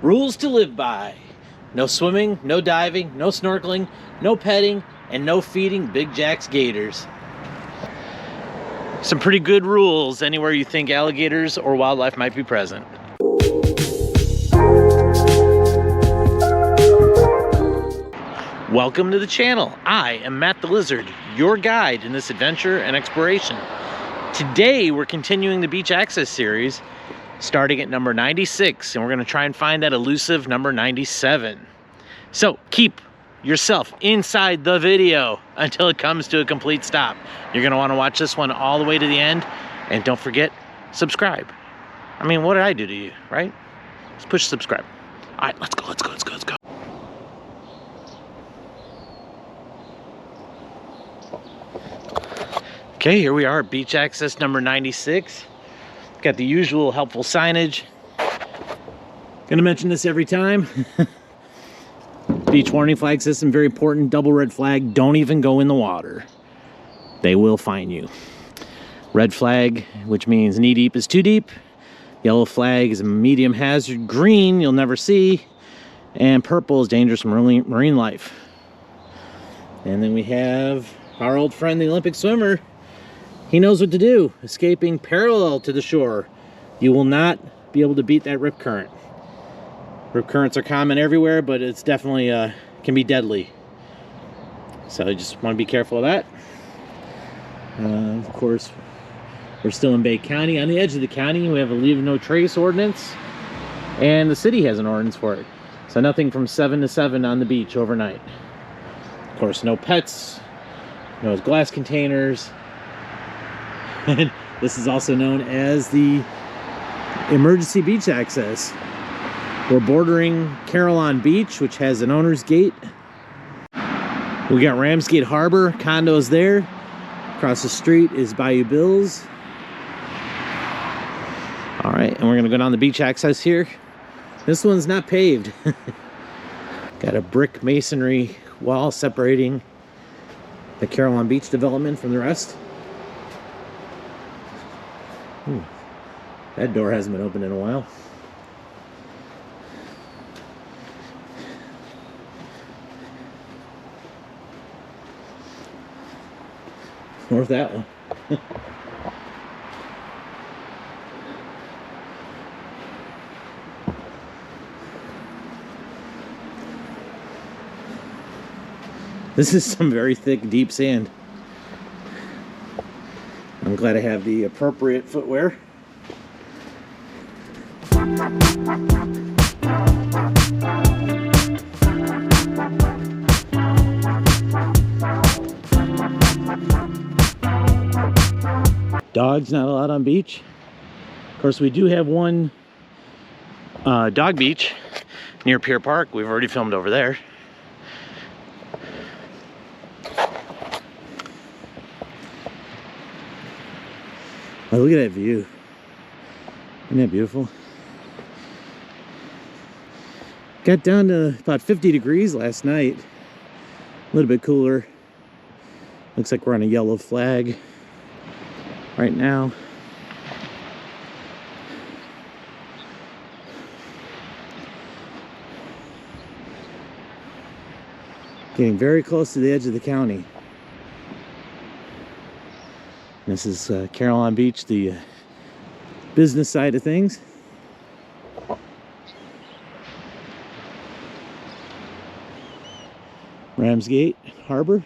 Rules to live by. No swimming, no diving, no snorkeling, no petting, and no feeding Big Jack's gators. Some pretty good rules anywhere you think alligators or wildlife might be present. Welcome to the channel. I am Matt the Lizard, your guide in this adventure and exploration. Today we're continuing the beach access series, starting at number 96, and we're going to try and find that elusive number 97. So keep yourself inside the video until it comes to a complete stop. You're going to want to watch this one all the way to the end, and don't forget, subscribe. I mean, what did I do to you, right? Let's push subscribe. All right, let's go. Okay, here we are at beach access number 96. Got the usual helpful signage. Gonna mention this every time. Beach warning flag system, very important. Double red flag, don't even go in the water. They will fine you. Red flag, which means knee deep is too deep. Yellow flag is a medium hazard. Green, you'll never see. And purple is dangerous marine life. And then we have our old friend, the Olympic swimmer. He knows what to do, escaping parallel to the shore. You will not be able to beat that rip current. Rip currents are common everywhere, but it's definitely can be deadly. So I just want to be careful of that. Of course, we're still in Bay County. On the edge of the county, we have a leave no trace ordinance, and the city has an ordinance for it. So nothing from 7 to 7 on the beach overnight. Of course, no pets, no glass containers. And this is also known as the emergency beach access. We're bordering Carillon Beach, which has an owner's gate. We got Ramsgate Harbor, condos there. Across the street is Bayou Bills. All right, and we're gonna go down the beach access here. This one's not paved. Got a brick masonry wall separating the Carillon Beach development from the rest. That door hasn't been opened in a while. Or that one. This is some very thick, deep sand. I'm glad I have the appropriate footwear. Dogs not allowed on beach. Of course, we do have one dog beach near Pier Park. We've already filmed over there. Oh, look at that view. Isn't that beautiful? Got down to about 50 degrees last night. A little bit cooler. Looks like we're on a yellow flag right now. Getting very close to the edge of the county. This is Carillon Beach, the business side of things. Ramsgate Harbor.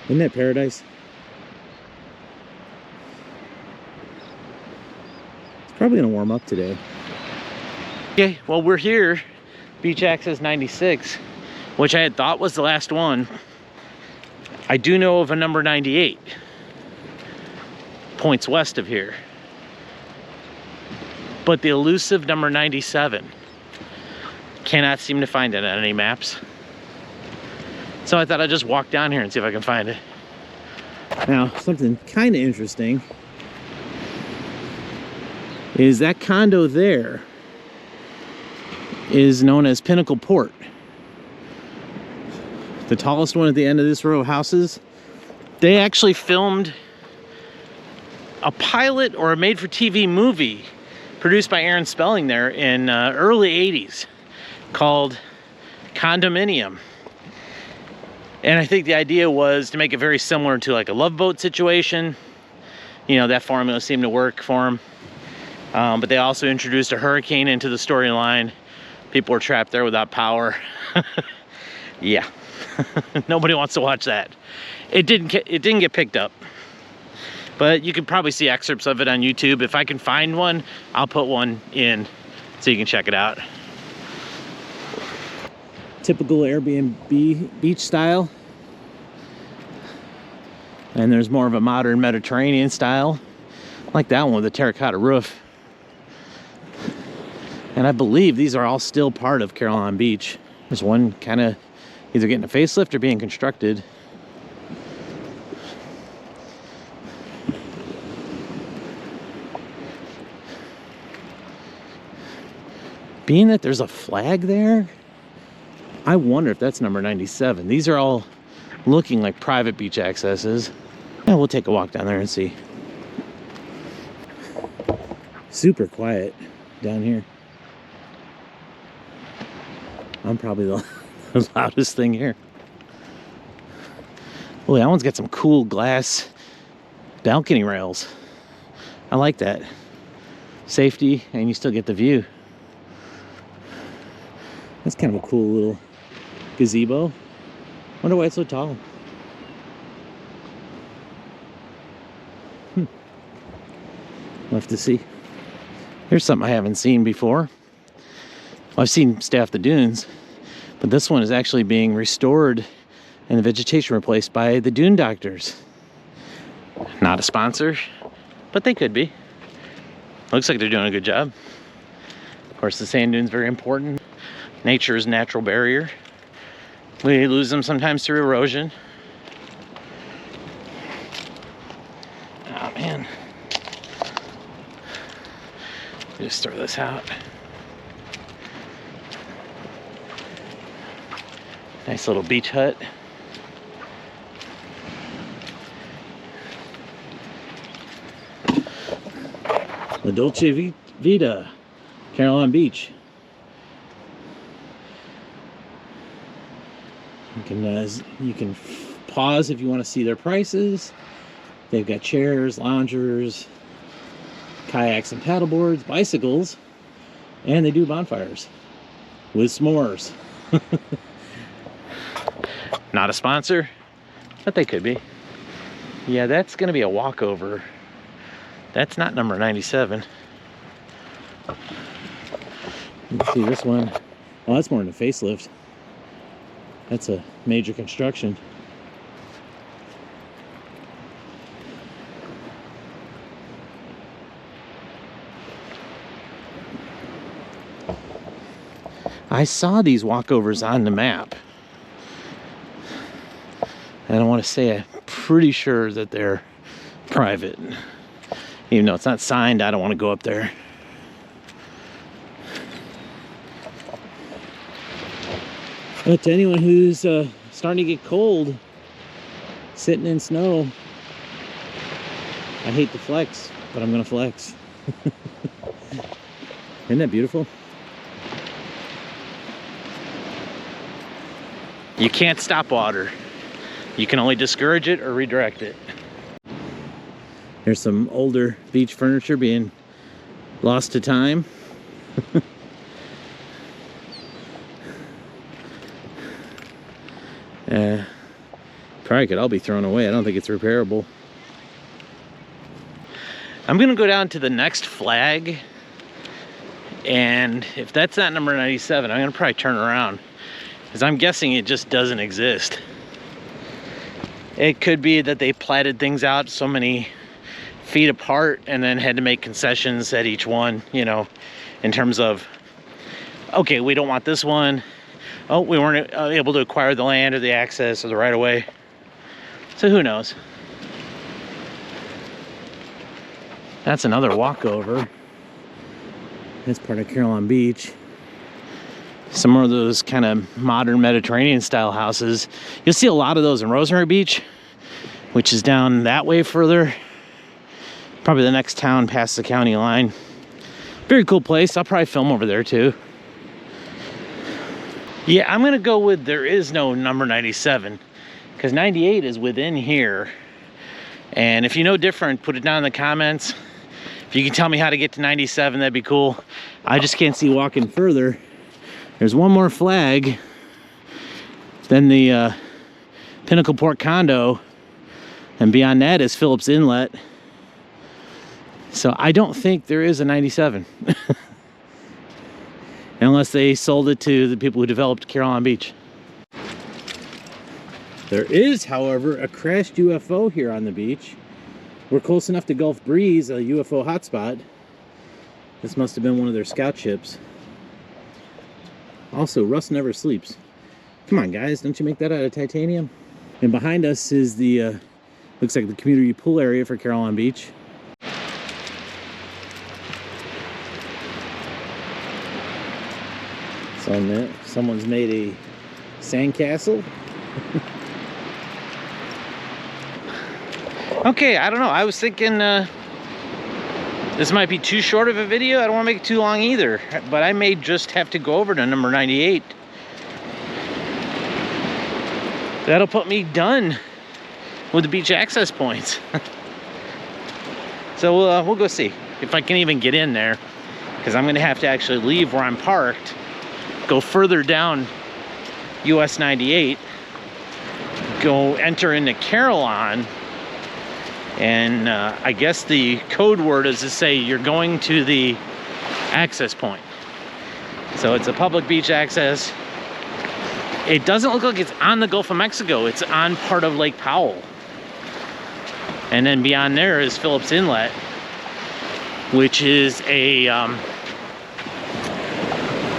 Isn't that paradise? It's probably gonna warm up today. Okay, well, we're here, beach access 96, which I had thought was the last one. I do know of a number 98, points west of here. But the elusive number 97, cannot seem to find it on any maps. So I thought I'd just walk down here and see if I can find it. Now, something kind of interesting. is that condo there is known as Pinnacle Port. The tallest one at the end of this row of houses. They actually filmed a pilot or a made-for-TV movie produced by Aaron Spelling there in early 80s called Condominium. And I think the idea was to make it very similar to like a Love Boat situation. You know, that formula seemed to work for them. But they also introduced a hurricane into the storyline. People were trapped there without power. Yeah. Nobody wants to watch that. It didn't get picked up. But you can probably see excerpts of it on YouTube. If I can find one, I'll put one in so you can check it out. Typical Airbnb beach style. And there's more of a modern Mediterranean style. Like that one with a terracotta roof. And I believe these are all still part of Caroline Beach. There's one kind of either getting a facelift or being constructed. Being that there's a flag there, I wonder if that's number 97. These are all looking like private beach accesses. Yeah, we'll take a walk down there and see. Super quiet down here. I'm probably the loudest thing here. Oh, that one's got some cool glass balcony rails. I like that. Safety, and you still get the view. That's kind of a cool little gazebo. Wonder why it's so tall. We'll have to see. Here's something I haven't seen before. Well, I've seen Stay Off the Dunes, but this one is actually being restored and the vegetation replaced by the Dune Doctors. Not a sponsor, but they could be. Looks like they're doing a good job. Of course, the sand dune's very important. Nature's natural barrier. We lose them sometimes through erosion. Oh man. Just throw this out. Nice little beach hut. La Dolce Vita, Caroline Beach. You can pause if you want to see their prices. They've got chairs, loungers, kayaks and paddleboards, bicycles, and they do bonfires with s'mores. Not a sponsor, but they could be. Yeah, that's going to be a walkover. That's not number 97. Let's see this one. Oh, that's more than a facelift. That's a major construction. I saw these walkovers on the map. And I want to say I'm pretty sure that they're private. Even though it's not signed, I don't want to go up there. But to anyone who's starting to get cold, sitting in snow, I hate to flex, but I'm gonna flex. Isn't that beautiful? You can't stop water. You can only discourage it or redirect it. There's some older beach furniture being lost to time. Probably could all be thrown away. I don't think it's repairable. I'm gonna go down to the next flag, and if that's not number 97, I'm gonna probably turn around, because I'm guessing it just doesn't exist. It could be that they platted things out so many feet apart and then had to make concessions at each one, you know, in terms of, okay, we don't want this one. Oh, we weren't able to acquire the land or the access or the right of way. So who knows? That's another walkover. That's part of Caroline Beach. Some more of those kind of modern Mediterranean style houses. You'll see a lot of those in Rosemary Beach, which is down that way further. Probably the next town past the county line. Very cool place. I'll probably film over there too. Yeah, I'm gonna go with there is no number 97 because 98 is within here. And if you know different, put it down in the comments. If you can tell me how to get to 97, that'd be cool. I just can't see walking further. There's one more flag, then the Pinnacle Port Condo, and beyond that is Phillips Inlet. So I don't think there is a 97. Unless they sold it to the people who developed Caroline Beach. There is, however, a crashed UFO here on the beach. We're close enough to Gulf Breeze, a UFO hotspot. This must have been one of their scout ships. Also, Rust never sleeps. Come on, guys, don't you make that out of titanium? And behind us is the, looks like the community pool area for Caroline Beach. So someone's made a sandcastle. Okay, I don't know. I was thinking this might be too short of a video. I don't want to make it too long either. But I may just have to go over to number 98. That'll put me done with the beach access points. So we'll go see if I can even get in there. Because I'm going to have to actually leave where I'm parked. Go further down US 98. Go enter into Caroline. And I guess the code word is to say you're going to the access point. So it's a public beach access. It doesn't look like it's on the Gulf of Mexico. It's on part of Lake Powell. And then beyond there is Phillips Inlet, which is an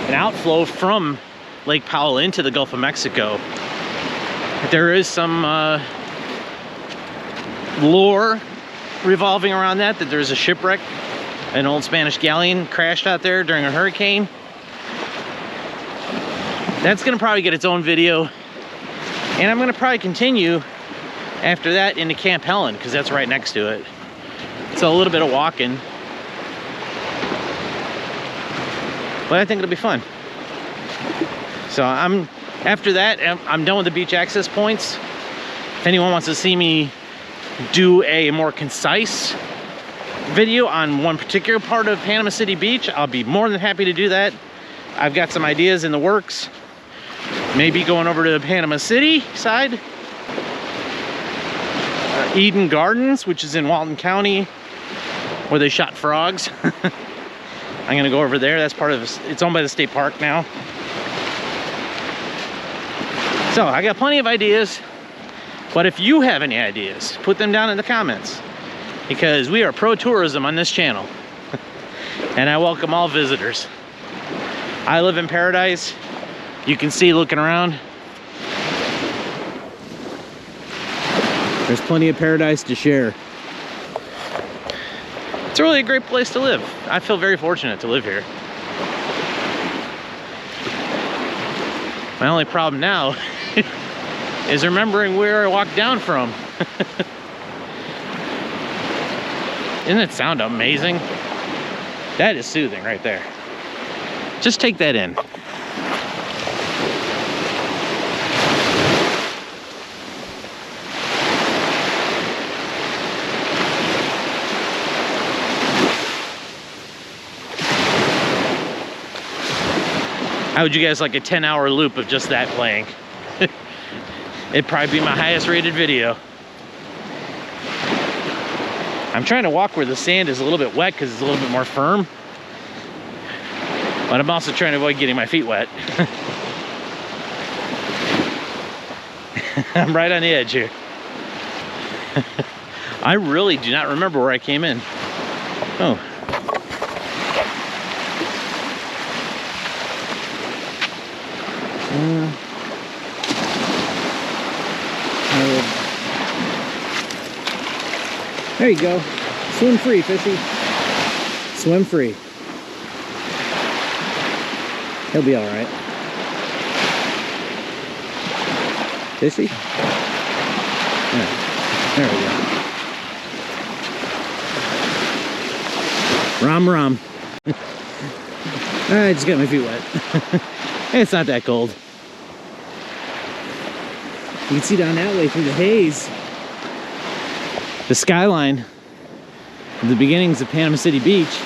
outflow from Lake Powell into the Gulf of Mexico. There is some lore revolving around that there's a shipwreck. An old Spanish galleon crashed out there during a hurricane. That's gonna probably get its own video. And I'm gonna probably continue after that into Camp Helen, because that's right next to it. So a little bit of walking. But I think it'll be fun. So after that, I'm done with the beach access points. If anyone wants to see me do a more concise video on one particular part of Panama City Beach, I'll be more than happy to do that. I've got some ideas in the works. Maybe going over to the Panama City side. Eden Gardens, which is in Walton County, where they shot frogs. I'm gonna go over there. That's part of, it's owned by the state park now. So I got plenty of ideas. But if you have any ideas, put them down in the comments, because we are pro-tourism on this channel. And I welcome all visitors. I live in paradise. You can see looking around. There's plenty of paradise to share. It's really a great place to live. I feel very fortunate to live here. My only problem now is remembering where I walked down from. Isn't that sound amazing? That is soothing right there. Just take that in. How would you guys like a 10-hour loop of just that playing? It'd probably be my highest rated video. I'm trying to walk where the sand is a little bit wet because it's a little bit more firm. But I'm also trying to avoid getting my feet wet. I'm right on the edge here. I really do not remember where I came in. Oh. There you go. Swim free, fishy. Swim free. He'll be all right. Is he? Yeah. There we go. Rom rom. I just got my feet wet. It's not that cold. You can see down that way through the haze the skyline of the beginnings of Panama City Beach.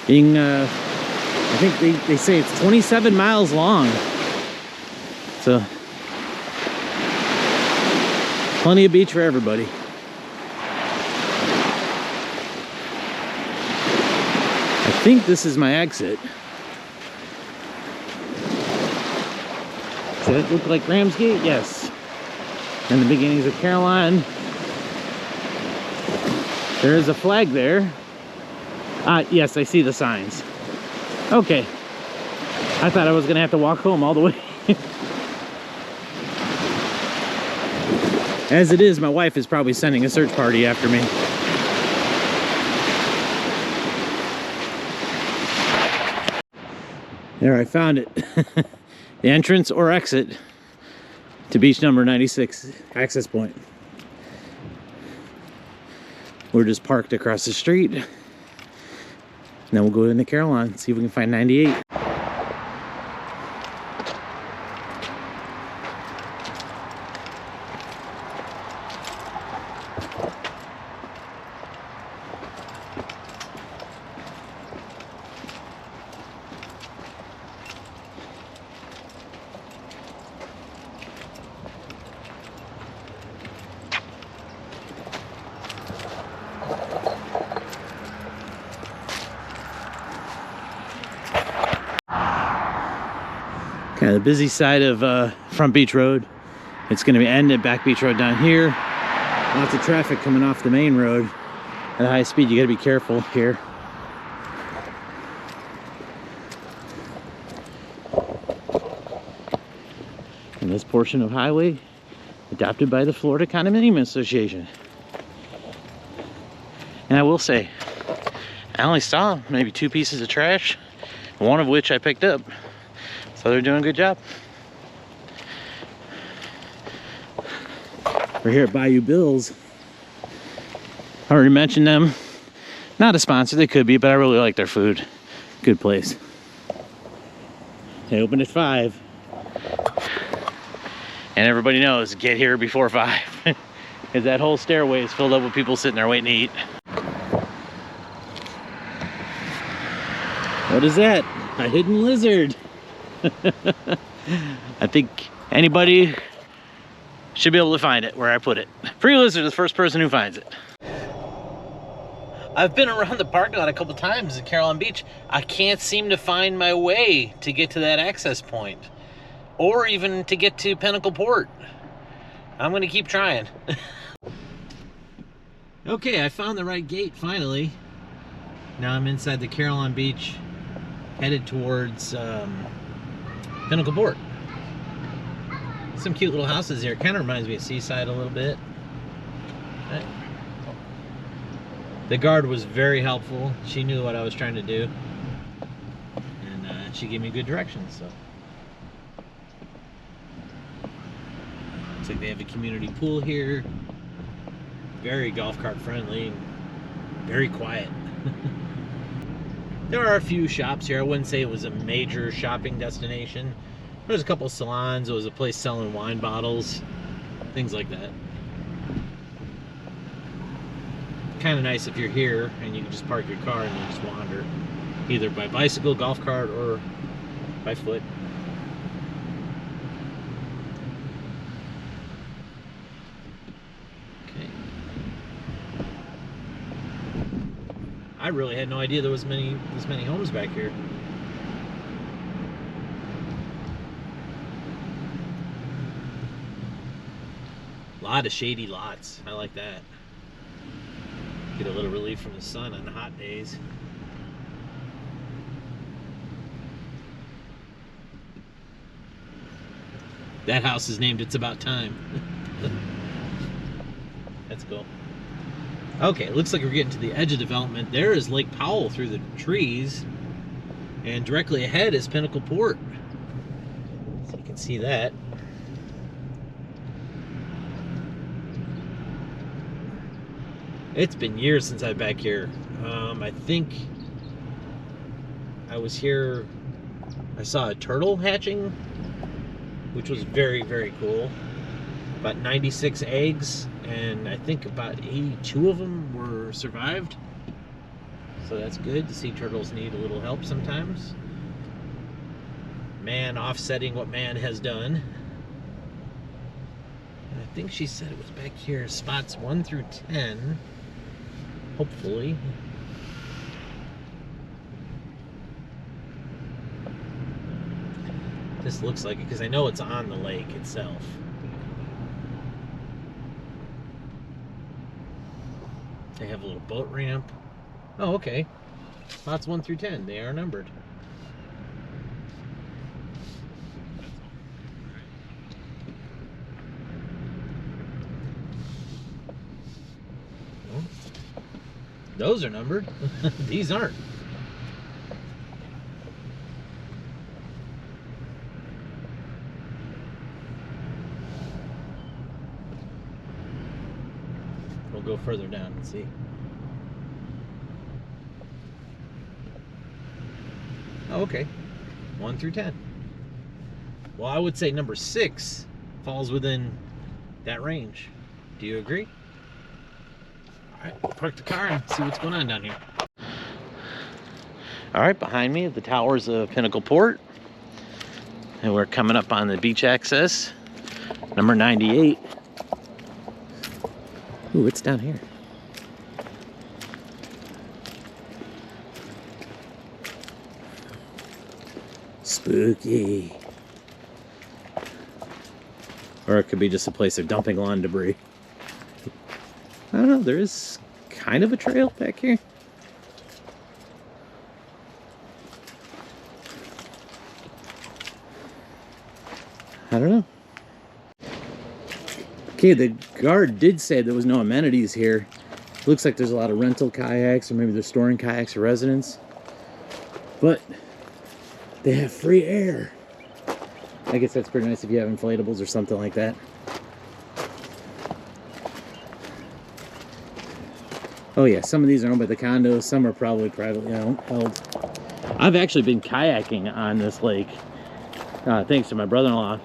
Being, I think they say it's 27 miles long. So, plenty of beach for everybody. I think this is my exit. Does that look like Ramsgate? Yes. And the beginnings of Caroline. There is a flag there. Yes, I see the signs. Okay. I thought I was gonna have to walk home all the way. As it is, my wife is probably sending a search party after me. There, I found it. The entrance or exit to beach number 96, access point. We're just parked across the street. And then we'll go into Caroline, see if we can find 98. Kind of the busy side of Front Beach Road. It's going to be ended Back Beach Road down here. Lots of traffic coming off the main road at high speed. You got to be careful here. And this portion of highway adopted by the Florida Condominium Association. And I will say, I only saw maybe 2 pieces of trash, one of which I picked up. So they're doing a good job. We're here at Bayou Bill's. I already mentioned them. Not a sponsor, they could be, but I really like their food. Good place. They open at 5. And everybody knows, get here before 5. Because that whole stairway is filled up with people sitting there waiting to eat. What is that? A hidden lizard. I think anybody should be able to find it where I put it. Free lizard is the first person who finds it. I've been around the parking lot a couple times at Caroline Beach. I can't seem to find my way to get to that access point, or even to get to Pinnacle Port. I'm gonna keep trying. Okay, I found the right gate finally. Now I'm inside the Caroline Beach, headed towards Pinnacle Port. Some cute little houses here. It kind of reminds me of Seaside a little bit. The guard was very helpful. She knew what I was trying to do. And she gave me good directions, so. Looks like they have a community pool here. Very golf cart friendly. Very quiet. There are a few shops here. I wouldn't say it was a major shopping destination. There's a couple of salons. There was a place selling wine bottles, things like that. Kind of nice if you're here and you can just park your car and you just wander, either by bicycle, golf cart, or by foot. Okay. I really had no idea there was this many homes back here. A lot of shady lots. I like that. Get a little relief from the sun on the hot days. That house is named It's About Time. That's cool. Okay, it looks like we're getting to the edge of development. There is Lake Powell through the trees, and directly ahead is Pinnacle Port. So you can see that. It's been years since I've been back here. I think I was here, I saw a turtle hatching, which was very, very cool. About 96 eggs, and I think about 82 of them were survived. So that's good to see. Turtles need a little help sometimes. Man offsetting what man has done. And I think she said it was back here, spots 1 through 10. Hopefully. This looks like it because I know it's on the lake itself. They have a little boat ramp. Oh, okay. Spots 1 through 10. They are numbered. Oh, those are numbered. These aren't. We'll go further down and see. Oh, okay. 1 through 10. Well, I would say number 6 falls within that range. Do you agree? All right, we'll park the car and see what's going on down here. All right, behind me, the towers of Pinnacle Port. And we're coming up on the beach access, number 98. Ooh, it's down here. Spooky. Or it could be just a place of dumping lawn debris. I don't know, there is kind of a trail back here. I don't know. Okay, the guard did say there was no amenities here. Looks like there's a lot of rental kayaks, or maybe they're storing kayaks for residents. But they have free air. I guess that's pretty nice if you have inflatables or something like that. Oh yeah, some of these are owned by the condos, some are probably privately held. I've actually been kayaking on this lake, thanks to my brother-in-law.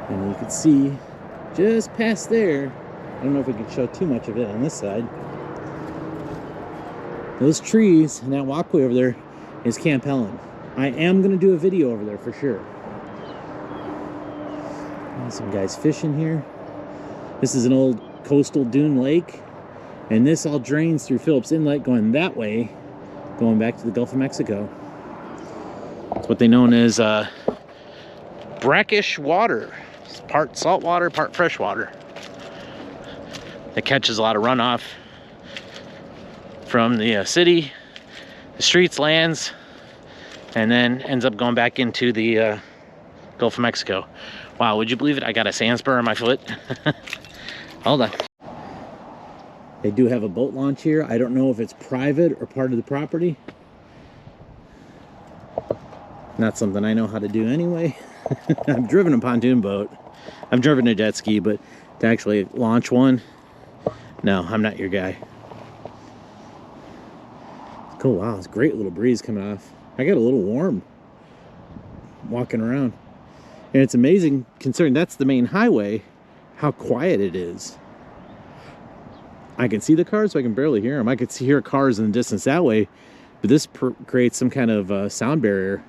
And you can see just past there, I don't know if we can show too much of it on this side. Those trees and that walkway over there is Camp Helen. I am going to do a video over there for sure. There's some guys fishing here. This is an old coastal dune lake, and this all drains through Phillips Inlet going that way, going back to the Gulf of Mexico. It's what they know as brackish water. It's part salt water, part fresh water. It catches a lot of runoff from the city, the streets, lands, and then ends up going back into the Gulf of Mexico. Wow, would you believe it? I got a sand spur on my foot. Hold on. They do have a boat launch here. I don't know if it's private or part of the property. Not something I know how to do anyway. I've driven a pontoon boat. I've driven a jet ski, but to actually launch one, no, I'm not your guy. Cool, wow, it's a great little breeze coming off. I got a little warm walking around. And it's amazing, considering that's the main highway, how quiet it is. I can see the cars, so I can barely hear them. I could hear cars in the distance that way, but this creates some kind of sound barrier.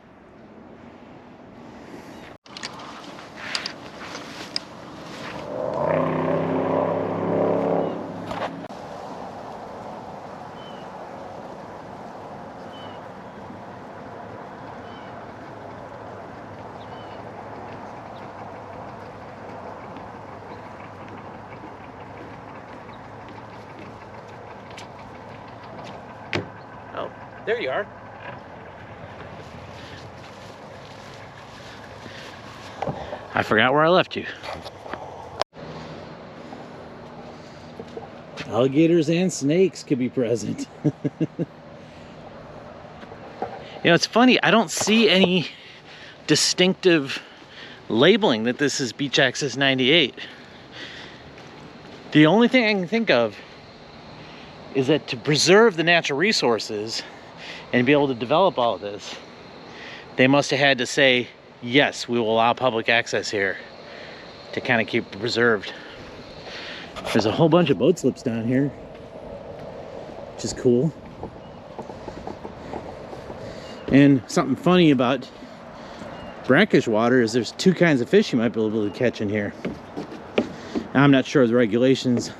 Oh, there you are. I forgot where I left you. Alligators and snakes could be present. You know, it's funny, I don't see any distinctive labeling that this is Beach Access 98. The only thing I can think of is that to preserve the natural resources and be able to develop all of this, they must have had to say, yes, we will allow public access here to kind of keep it preserved. There's a whole bunch of boat slips down here, which is cool. And something funny about brackish water is there's two kinds of fish you might be able to catch in here. Now, I'm not sure of the regulations,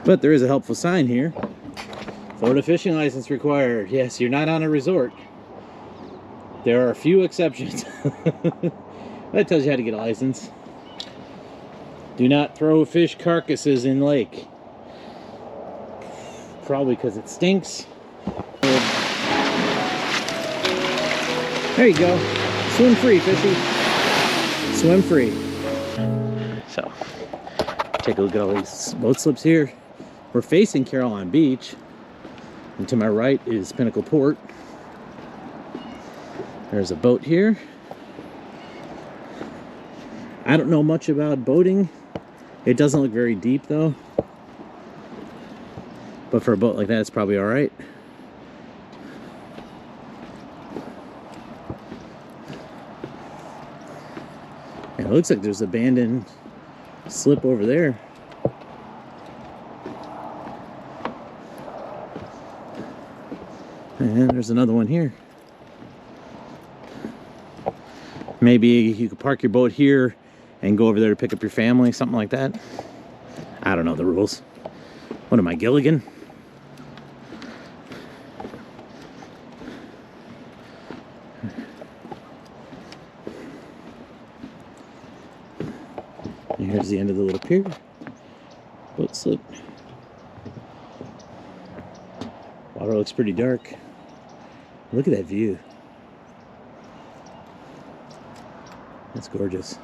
but there is a helpful sign here. Florida fishing license required. Yes, you're not on a resort. There are a few exceptions. That tells you how to get a license. Do not throw fish carcasses in lake. Probably because it stinks. There you go. Swim free, fishy. Swim free. So, take a look at all these boat slips here. We're facing Caroline Beach. And to my right is Pinnacle Port. There's a boat here. I don't know much about boating. It doesn't look very deep though. But for a boat like that, it's probably all right. And it looks like there's an abandoned slip over there. And there's another one here. Maybe you could park your boat here and go over there to pick up your family, something like that. I don't know the rules. What am I, Gilligan? And here's the end of the little pier. Boat slip. Water looks pretty dark. Look at that view. That's gorgeous.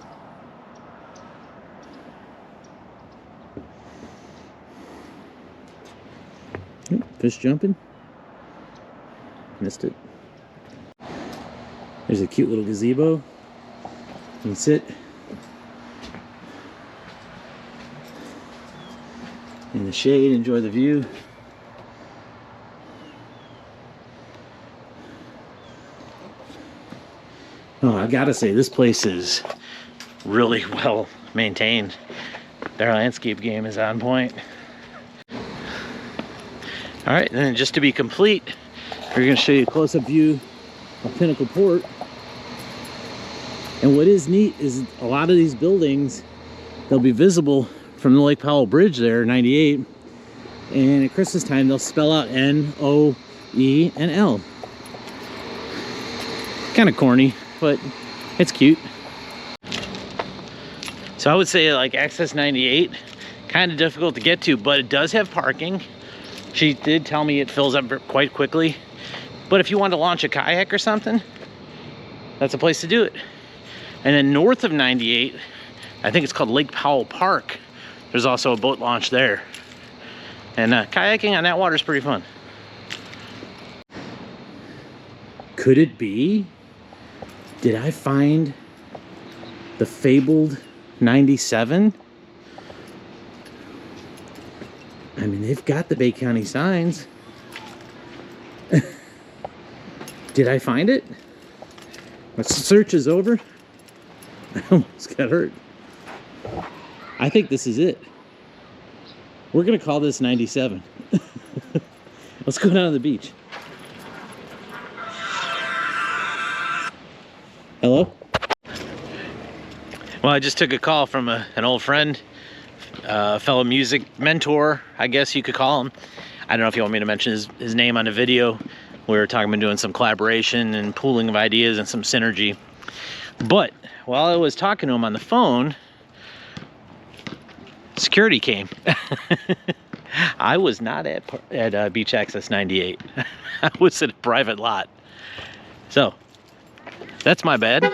Oop, fish jumping. Missed it. There's a cute little gazebo. You can sit in the shade, enjoy the view. Oh, I gotta say, this place is really well maintained. Their landscape game is on point. All right, and then just to be complete, we're gonna show you a close-up view of Pinnacle Port. And what is neat is a lot of these buildings, they'll be visible from the Lake Powell Bridge there, 98. And at Christmas time, they'll spell out N, O, E, and L. Kind of corny, but it's cute. So I would say like Access 98, kind of difficult to get to, but it does have parking. She did tell me it fills up quite quickly. But if you want to launch a kayak or something, that's a place to do it. And then north of 98, I think it's called Lake Powell Park. There's also a boat launch there. And kayaking on that water is pretty fun. Could it be? Did I find the fabled 97? I mean, they've got the Bay County signs. Did I find it? My search is over. I almost got hurt. I think this is it. We're gonna call this 97. Let's go down to the beach. Hello? Well, I just took a call from an old friend, a fellow music mentor, I guess you could call him. I don't know if you want me to mention his name on the video. We were talking about doing some collaboration and pooling of ideas and some synergy. But while I was talking to him on the phone, security came. I was not at Beach Access 98. I was at a private lot. So, that's my bad.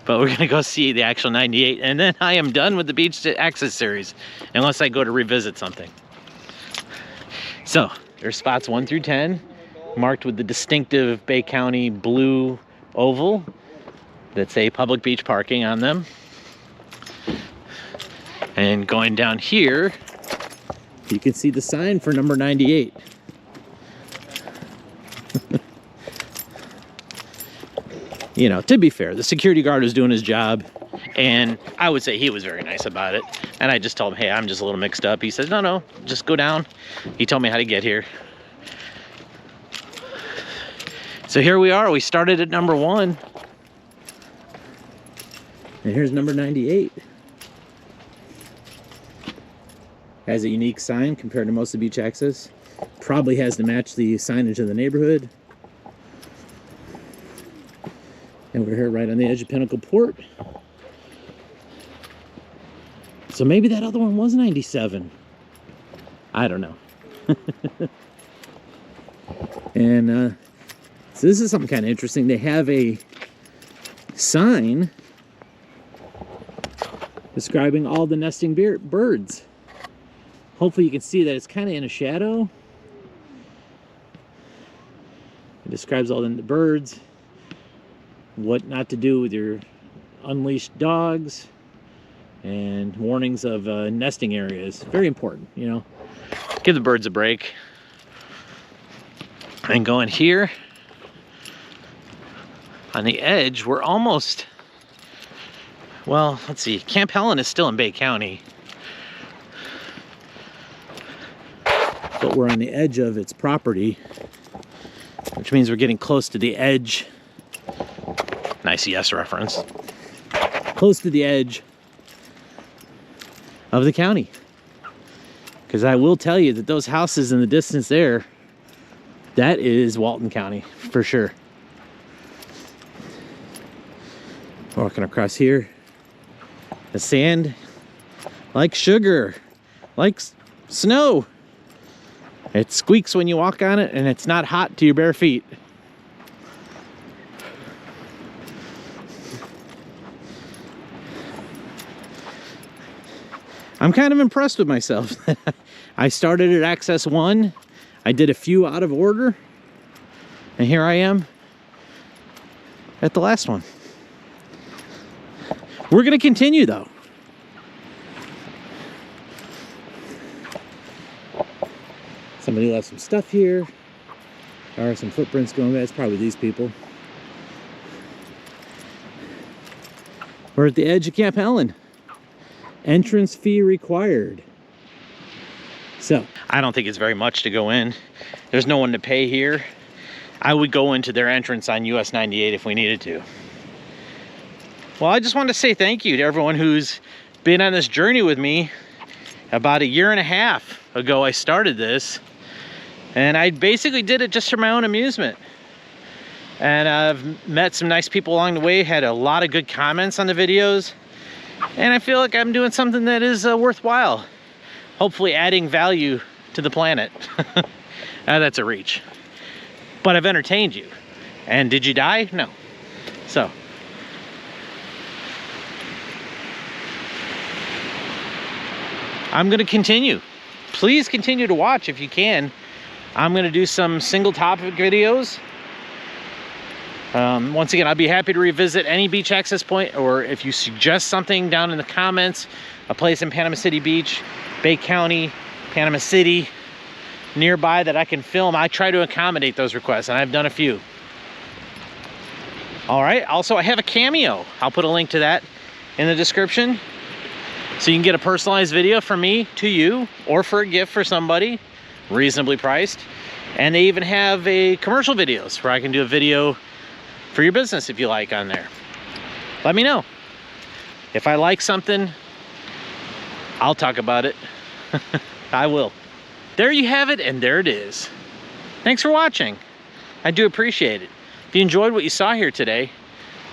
But we're gonna go see the actual 98, and then I am done with the Beach Access series, unless I go to revisit something. So there's spots 1 through 10, marked with the distinctive Bay County blue oval that say public beach parking on them. And going down here, you can see the sign for number 98. You know, to be fair, the security guard was doing his job, and I would say he was very nice about it. And I just told him, hey, I'm just a little mixed up. He says, no, just go down. He told me how to get here. So here we are. We started at number 1. And here's number 98. Has a unique sign compared to most of Beach Access. Probably has to match the signage of the neighborhood. And we're here right on the edge of Pinnacle Port. So maybe that other one was 97. I don't know. And so this is something kind of interesting. They have a sign describing all the nesting birds. Hopefully you can see that it's kind of in a shadow. It describes all the birds, what not to do with your unleashed dogs, and warnings of nesting areas. Very important, you know. Give the birds a break. And going here on the edge, we're almost, well, let's see, Camp Helen is still in Bay County, but we're on the edge of its property, which means we're getting close to the edge. Nice yes reference. Close to the edge of the county. Because I will tell you that those houses in the distance there, that is Walton County for sure. Walking across here, the sand like sugar, like snow. It squeaks when you walk on it, and it's not hot to your bare feet. I'm kind of impressed with myself. I started at Access 1. I did a few out of order. And here I am at the last one. We're going to continue, though. Somebody left some stuff here. There are some footprints going by. It's probably these people. We're at the edge of Camp Helen. Entrance fee required. So I don't think it's very much to go in. There's no one to pay here. I would go into their entrance on US 98 if we needed to. Well, I just want to say thank you to everyone who's been on this journey with me. About 1.5 years ago, I started this, and I basically did it just for my own amusement. And I've met some nice people along the way, had a lot of good comments on the videos. And I feel like I'm doing something that is worthwhile. Hopefully adding value to the planet. That's a reach. But I've entertained you. And did you die? No. So. I'm going to continue. Please continue to watch if you can. I'm going to do some single topic videos. Once again, I'll be happy to revisit any beach access point, or if you suggest something down in the comments, a place in Panama City Beach, Bay County, Panama City, nearby that I can film, I try to accommodate those requests, and I've done a few. All right, also I have a Cameo. I'll put a link to that in the description. So you can get a personalized video from me to you, or for a gift for somebody, reasonably priced. And they even have a commercial videos where I can do a video for your business if you like on there. Let me know. If I like something, I'll talk about it. I will. There you have it, and there it is. Thanks for watching. I do appreciate it. If you enjoyed what you saw here today,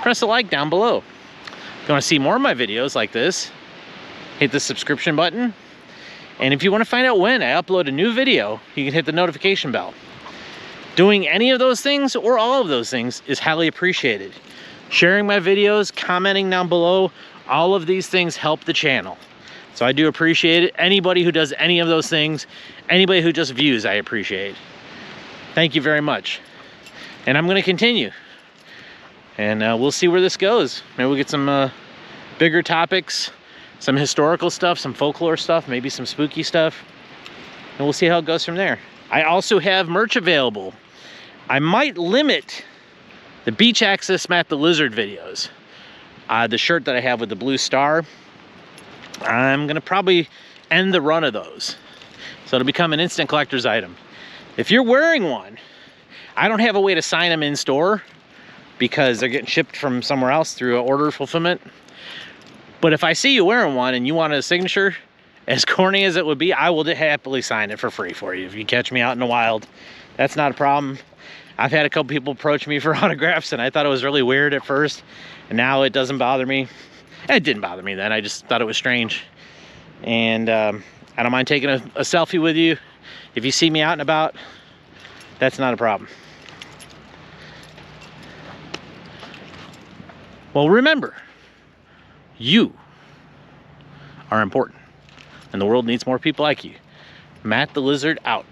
press a like down below. If you want to see more of my videos like this, hit the subscription button. And if you want to find out when I upload a new video, you can hit the notification bell. Doing any of those things or all of those things is highly appreciated. sharing my videos, commenting down below. All of these things help the channel. So I do appreciate it. Anybody who does any of those things, anybody who just views, I appreciate. Thank you very much. And I'm going to continue. And we'll see where this goes. Maybe we'll get some bigger topics, some historical stuff, some folklore stuff, maybe some spooky stuff. And we'll see how it goes from there. I also have merch available. I might limit the beach access Matt the Lizard videos. The shirt that I have with the blue star, I'm gonna probably end the run of those. So it'll become an instant collector's item. If you're wearing one, I don't have a way to sign them in store because they're getting shipped from somewhere else through an order fulfillment. But if I see you wearing one and you want a signature, as corny as it would be, I will happily sign it for free for you. If you catch me out in the wild, that's not a problem. I've had a couple people approach me for autographs and I thought it was really weird at first. And now it doesn't bother me. It didn't bother me then, I just thought it was strange. And I don't mind taking a selfie with you. If you see me out and about, that's not a problem. Well, remember, you are important. And the world needs more people like you. Matt the Lizard out.